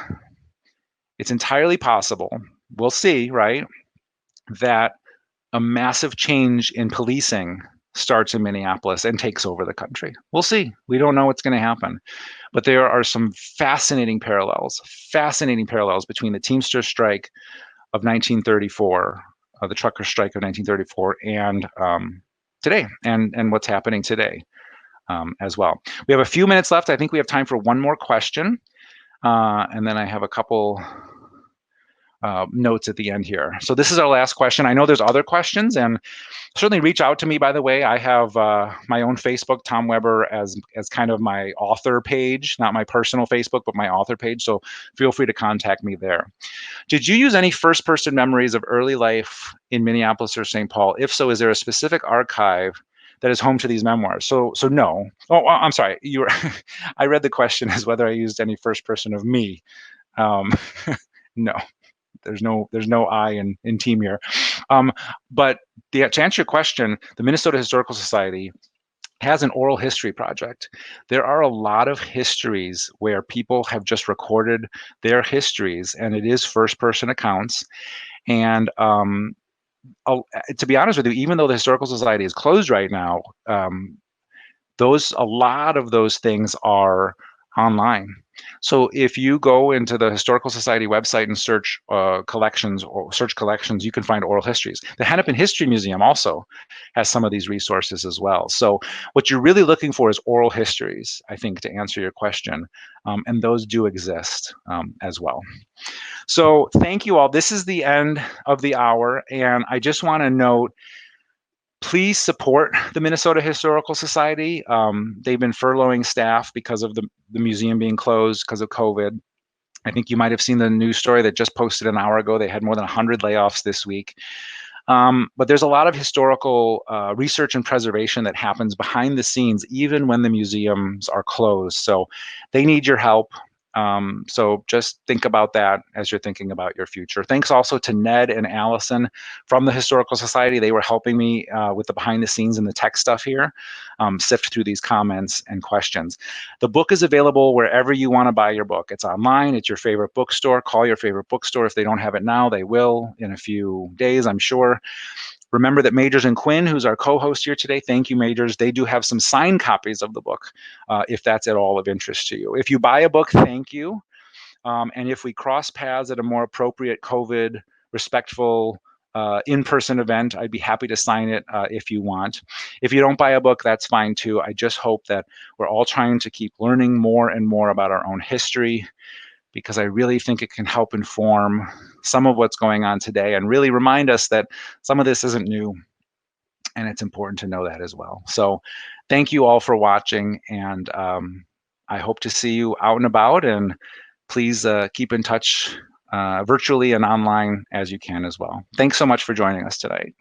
it's entirely possible, we'll see, right, that a massive change in policing starts in Minneapolis and takes over the country. We'll see. We don't know what's going to happen. But there are some fascinating parallels between the Teamster strike of 1934, the trucker strike of 1934, and today, and what's happening today as well. We have a few minutes left. I think we have time for one more question. And then I have a couple notes at the end here. So this is our last question. I know there's other questions, and certainly reach out to me, by the way. I have my own Facebook, Tom Weber, as kind of my author page, not my personal Facebook, but my author page. So feel free to contact me there. Did you use any first-person memories of early life in Minneapolis or St. Paul? If so, is there a specific archive that is home to these memoirs? So no. Oh, I'm sorry. I read the question as whether I used any first person of me. No. There's no I in team here. But to answer your question, the Minnesota Historical Society has an oral history project. There are a lot of histories where people have just recorded their histories, and it is first-person accounts. And to be honest with you, even though the Historical Society is closed right now, a lot of those things are online. So if you go into the Historical Society website and search collections, you can find oral histories. The Hennepin History Museum also has some of these resources as well. So what you're really looking for is oral histories, I think, to answer your question. And those do exist as well. So thank you all. This is the end of the hour. And I just want to note, please support the Minnesota Historical Society. They've been furloughing staff because of the museum being closed because of COVID. I think you might have seen the news story that just posted an hour ago. They had more than 100 layoffs this week. But there's a lot of historical research and preservation that happens behind the scenes, even when the museums are closed. So they need your help. So just think about that as you're thinking about your future. Thanks also to Ned and Allison from the Historical Society. They were helping me with the behind the scenes and the tech stuff here, sift through these comments and questions. The book is available wherever you want to buy your book. It's online. It's your favorite bookstore. Call your favorite bookstore. If they don't have it now, they will in a few days, I'm sure. Remember that Majors and Quinn, who's our co-host here today, thank you, Majors. They do have some signed copies of the book, if that's at all of interest to you. If you buy a book, thank you. And if we cross paths at a more appropriate COVID respectful in-person event, I'd be happy to sign it if you want. If you don't buy a book, that's fine too. I just hope that we're all trying to keep learning more and more about our own history, because I really think it can help inform some of what's going on today and really remind us that some of this isn't new, and it's important to know that as well. So thank you all for watching, and I hope to see you out and about, and please keep in touch virtually and online as you can as well. Thanks so much for joining us tonight.